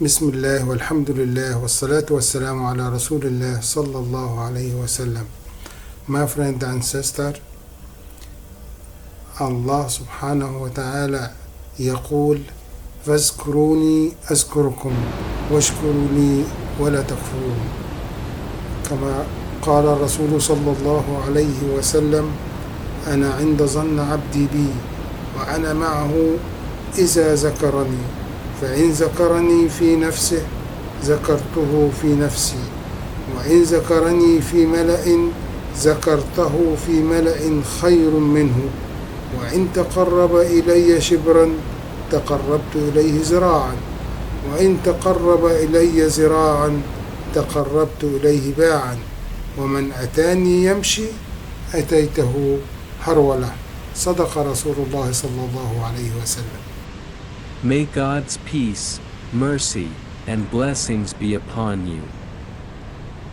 بسم الله والحمد لله والصلاة والسلام على رسول الله صلى الله عليه وسلم. My friend and sister, Allah subhanahu wa ta'ala يقول فاذكروني أذكركم واشكروا لي ولا تكفرون، كما قال الرسول صلى الله عليه وسلم: أنا عند ظن عبدي بي وأنا معه إذا ذكرني، فإن ذكرني في نفسه ذكرته في نفسي، وإن ذكرني في ملأ ذكرته في ملأ خير منه، وإن تقرب إلي شبرا تقربت إليه ذراعا، وإن تقرب إلي ذراعا تقربت إليه باعا، ومن أتاني يمشي أتيته هرولة. صدق رسول الله صلى الله عليه وسلم. May God's peace, mercy, and blessings be upon you.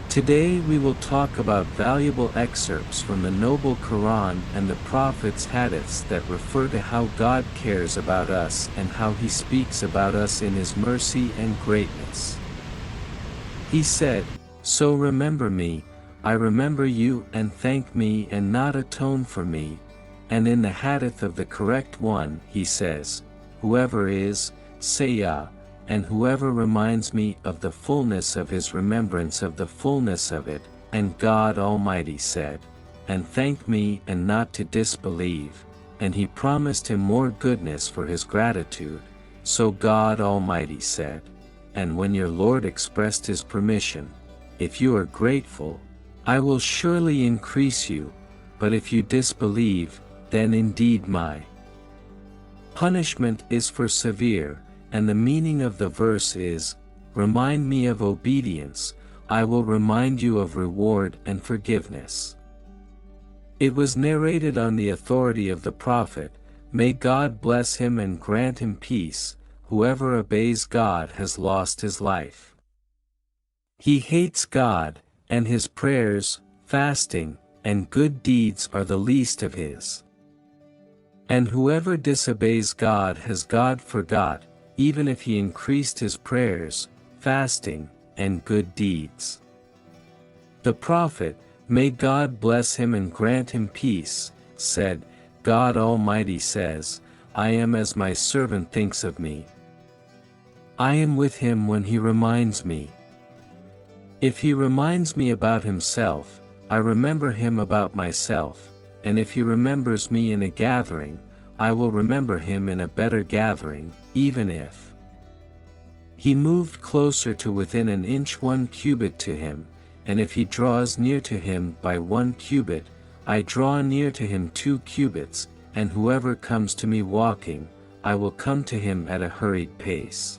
Today we will talk about valuable excerpts from the noble Quran and the Prophet's hadiths that refer to how God cares about us and how He speaks about us in His mercy and greatness. He said, "So remember me, I remember you, and thank me and not atone for me." And in the hadith of the correct one He says, "Whoever is, Sayyah, and whoever reminds me of the fullness of his remembrance of the fullness of it," and God Almighty said, "And thank me and not to disbelieve," and He promised him more goodness for his gratitude. So God Almighty said, "And when your Lord expressed His permission, if you are grateful, I will surely increase you, but if you disbelieve, then indeed my punishment is for severe." And the meaning of the verse is, "Remind me of obedience, I will remind you of reward and forgiveness." It was narrated on the authority of the Prophet, may God bless him and grant him peace, "Whoever obeys God has lost his life. He hates God, and his prayers, fasting, and good deeds are the least of his. And whoever disobeys God has God forgot, even if he increased his prayers, fasting, and good deeds." The Prophet, may God bless him and grant him peace, said, "God Almighty says, I am as my servant thinks of me. I am with him when he reminds me. If he reminds me about himself, I remember him about myself, and if he remembers me in a gathering, I will remember him in a better gathering, even if he moved closer to within an inch 1 cubit to him, and if he draws near to him by 1 cubit, I draw near to him 2 cubits, and whoever comes to me walking, I will come to him at a hurried pace."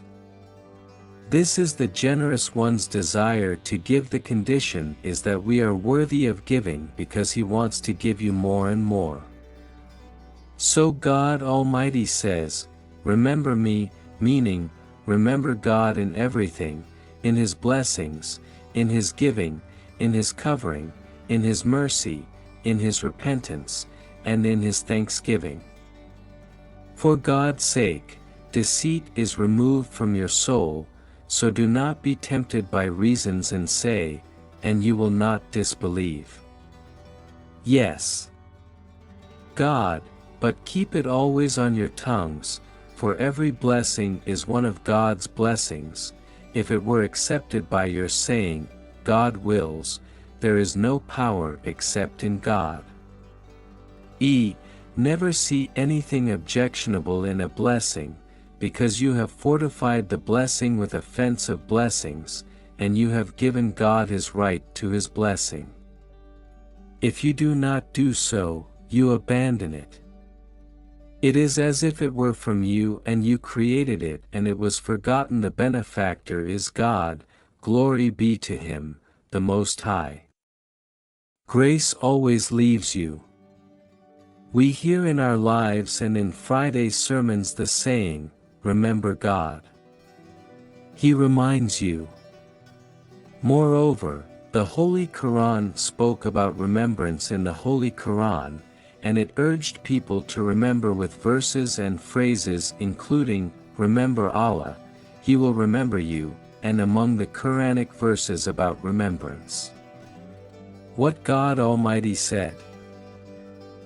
This is the generous one's desire to give. The condition is that we are worthy of giving because He wants to give you more and more. So God Almighty says, "Remember me," meaning, remember God in everything, in His blessings, in His giving, in His covering, in His mercy, in His repentance, and in His thanksgiving. For God's sake, deceit is removed from your soul, so do not be tempted by reasons and say, "And you will not disbelieve." Yes, God, but keep it always on your tongues, for every blessing is one of God's blessings. If it were accepted by your saying, "God wills," there is no power except in God. Never see anything objectionable in a blessing, because you have fortified the blessing with a fence of blessings, and you have given God His right to His blessing. If you do not do so, you abandon it. It is as if it were from you and you created it and it was forgotten. The benefactor is God, glory be to Him, the Most High. Grace always leaves you. We hear in our lives and in Friday's sermons the saying, "Remember God." He reminds you. Moreover, the Holy Quran spoke about remembrance in the Holy Quran, and it urged people to remember with verses and phrases including, "Remember Allah, He will remember you, and among the Quranic verses about remembrance. What God Almighty said.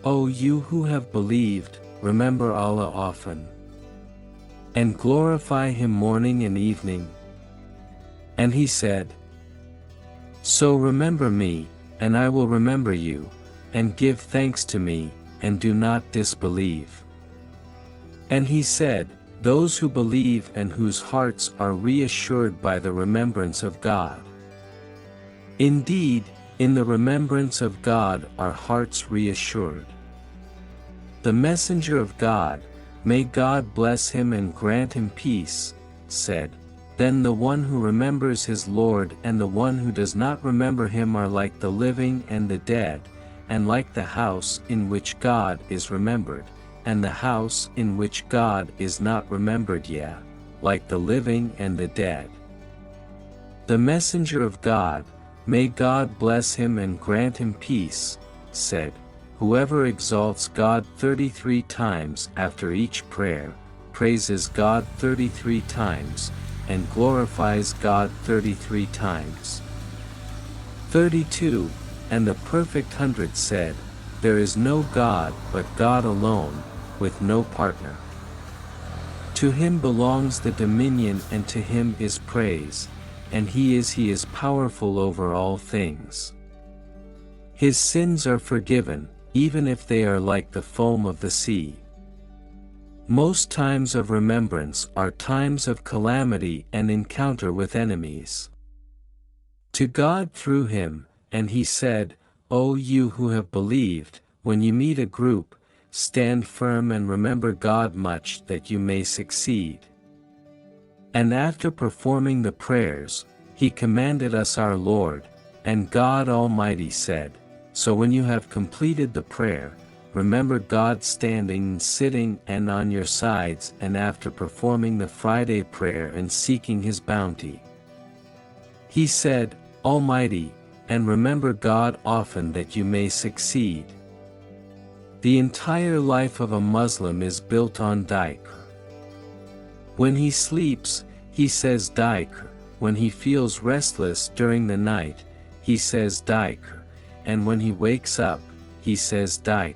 O you who have believed, remember Allah often, and glorify Him morning and evening. And He said, so remember me, and I will remember you, and give thanks to me, and do not disbelieve. And He said, those who believe and whose hearts are reassured by the remembrance of God. Indeed, in the remembrance of God are hearts reassured. The Messenger of God, may God bless him and grant him peace, said, then the one who remembers his Lord and the one who does not remember him are like the living and the dead, and like the house in which God is remembered, and the house in which God is not remembered yet, like the living and the dead. The Messenger of God, may God bless him and grant him peace, said, whoever exalts God 33 times after each prayer, praises God 33 times, and glorifies God 33 times. 32, and the perfect 100 said, there is no God but God alone, with no partner. To Him belongs the dominion and to Him is praise, and He is powerful over all things. His sins are forgiven, even if they are like the foam of the sea. Most times of remembrance are times of calamity and encounter with enemies. To God through Him, and He said, O you who have believed, when you meet a group, stand firm and remember God much that you may succeed. And after performing the prayers, He commanded us our Lord, and God Almighty said, so when you have completed the prayer, remember God standing, sitting, and on your sides, and after performing the Friday prayer and seeking His bounty. He said, Almighty, and remember God often that you may succeed. The entire life of a Muslim is built on dhikr. When he sleeps, he says dhikr. When he feels restless during the night, he says dhikr. And when he wakes up, he says dhikr.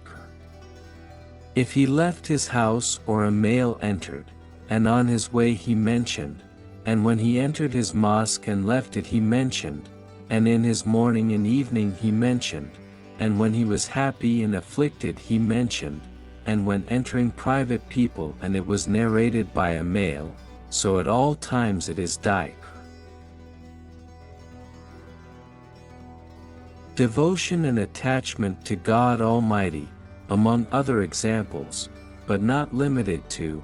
If he left his house or a male entered, and on his way he mentioned, and when he entered his mosque and left it he mentioned, and in his morning and evening he mentioned, and when he was happy and afflicted he mentioned, and when entering private people and it was narrated by a male, so at all times it is dhikr. Devotion and attachment to God Almighty, among other examples, but not limited to,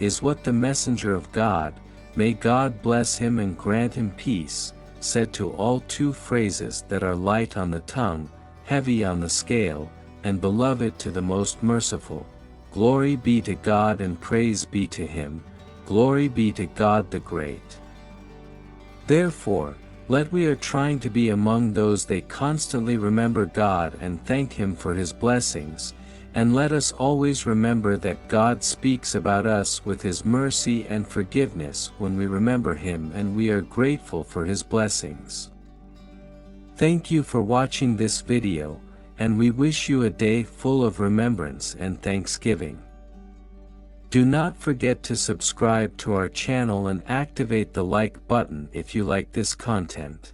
is what the Messenger of God, may God bless him and grant him peace, said to all two phrases that are light on the tongue, heavy on the scale, and beloved to the most merciful. Glory be to God and praise be to Him, glory be to God the Great. Therefore, let we are trying to be among those they constantly remember God and thank Him for His blessings, and let us always remember that God speaks about us with His mercy and forgiveness when we remember Him and we are grateful for His blessings. Thank you for watching this video, and we wish you a day full of remembrance and thanksgiving. Do not forget to subscribe to our channel and activate the like button if you like this content.